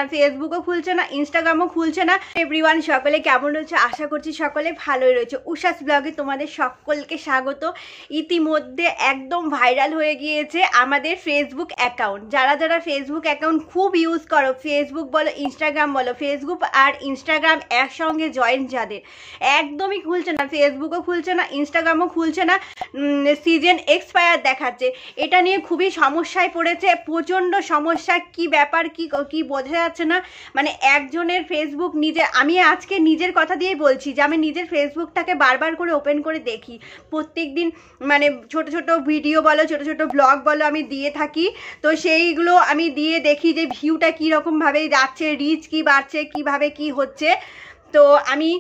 ফেসবুকও খুলছে না, ইনস্টাগ্রামও খুলছে না। এভরিওয়ান, সকলে কেমন রয়েছে? আশা করছি সকলে ভালোই রয়েছে। উষাস ব্লগে তোমাদের সকলকে স্বাগত। ইতিমধ্যে একদম ভাইরাল হয়ে গিয়েছে আমাদের ফেসবুক অ্যাকাউন্ট। যারা যারা ফেসবুক অ্যাকাউন্ট খুব ইউজ করো, ফেসবুক বলো ইনস্টাগ্রাম বলো, ফেসবুক আর ইনস্টাগ্রাম একসঙ্গে জয়েন্ট যাদের, একদমই খুলছে না, ফেসবুকও খুলছে না, ইনস্টাগ্রামও খুলছে না, সিজন এক্সপায়ার দেখাচ্ছে। এটা নিয়ে খুবই সমস্যায় পড়েছে, প্রচণ্ড সমস্যা। কি ব্যাপার, কি বোঝা যাচ্ছে না। মানে একজনের ফেসবুক আমি আজকে নিজের কথা দিয়েই বলছি যে আমি নিজের ফেসবুকটাকে বারবার করে ওপেন করে দেখি। প্রত্যেক দিন মানে ছোট ছোট ভিডিও বলো, ছোট ছোট ব্লগ বলো, আমি দিয়ে থাকি। তো সেইগুলো আমি দিয়ে দেখি যে ভিউটা কীরকমভাবে যাচ্ছে, রিচ কি বাড়ছে, কিভাবে কি হচ্ছে। তো আমি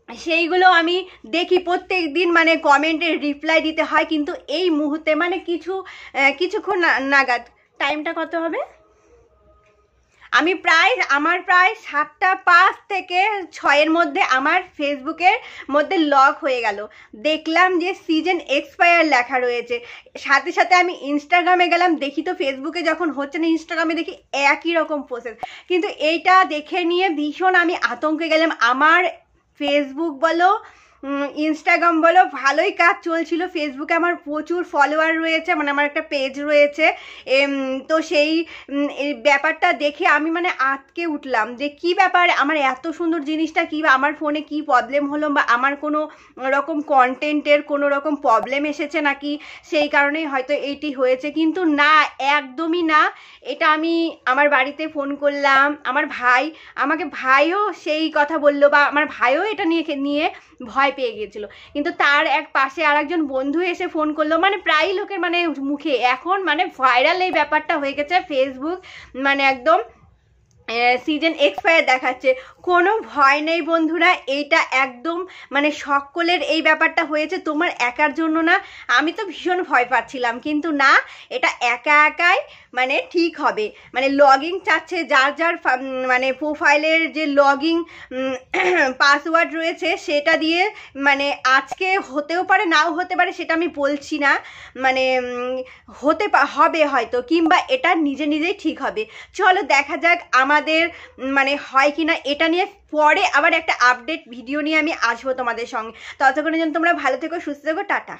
সেইগুলো আমি দেখি প্রত্যেক দিন, মানে কমেন্টের রিপ্লাই দিতে হয়। কিন্তু এই মুহূর্তে মানে কিছুক্ষণ নাগাদ, টাইমটা কত হবে, আমার প্রায় 7:05 থেকে 6-এর মধ্যে আমার ফেসবুকের মধ্যে লক হয়ে গেল। দেখলাম যে সিজন এক্সপায়ার লেখা রয়েছে। সাথে সাথে আমি ইনস্টাগ্রামে গেলাম, দেখি তো ফেসবুকে যখন হচ্ছে না, ইনস্টাগ্রামে দেখি একই রকম প্রসেস। কিন্তু এইটা দেখে নিয়ে ভীষণ আমি আতঙ্কে গেলাম। আমার ফেসবুক বলো ইনস্টাগ্রাম বলো ভালোই কাজ চলছিল। ফেসবুকে আমার প্রচুর ফলোয়ার রয়েছে, মানে আমার একটা পেজ রয়েছে। তো সেই ব্যাপারটা দেখে আমি মানে আটকে উঠলাম যে কি ব্যাপার, আমার এত সুন্দর জিনিসটা কি, আমার ফোনে কি প্রবলেম হলো, বা আমার কোনো রকম কন্টেন্টের কোনো রকম প্রবলেম এসেছে নাকি, সেই কারণেই হয়তো এইটি হয়েছে। কিন্তু না, একদমই না। এটা আমি আমার বাড়িতে ফোন করলাম, আমার ভাইও সেই কথা বললো, বা আমার ভাইও এটা নিয়ে ভয় পেয়ে গিয়েছিল। কিন্তু তার এক পাশে আর একজন বন্ধু এসে ফোন করলো। মানে প্রায় লোকের মানে মুখে এখন মানে ভাইরাল এই ব্যাপারটা হয়ে গেছে। ফেসবুক মানে একদম সিজন এক্সপায়ার দেখাচ্ছে। কোনো ভয় নেই বন্ধুরা, এইটা একদম মানে সকলের এই ব্যাপারটা হয়েছে, তোমার একার জন্য না। আমি তো ভীষণ ভয় পাচ্ছিলাম, কিন্তু না, এটা একাই মানে ঠিক হবে। মানে লগইন চাচ্ছে, যার মানে প্রোফাইলের যে লগইন পাসওয়ার্ড রয়েছে সেটা দিয়ে, মানে আজকে হতেও পারে নাও হতে পারে, সেটা আমি বলছি না, মানে হবে হয়তো, কিংবা এটা নিজেই ঠিক হবে। চলো দেখা যাক আমাদের মানে হয় কিনা। এটা নিয়ে পরে আবার একটা আপডেট ভিডিও নিয়ে আমি আসবো তোমাদের সঙ্গে। ততক্ষণের জন্য তোমরা ভালো থেকো, সুস্থ থেকো, টাটা।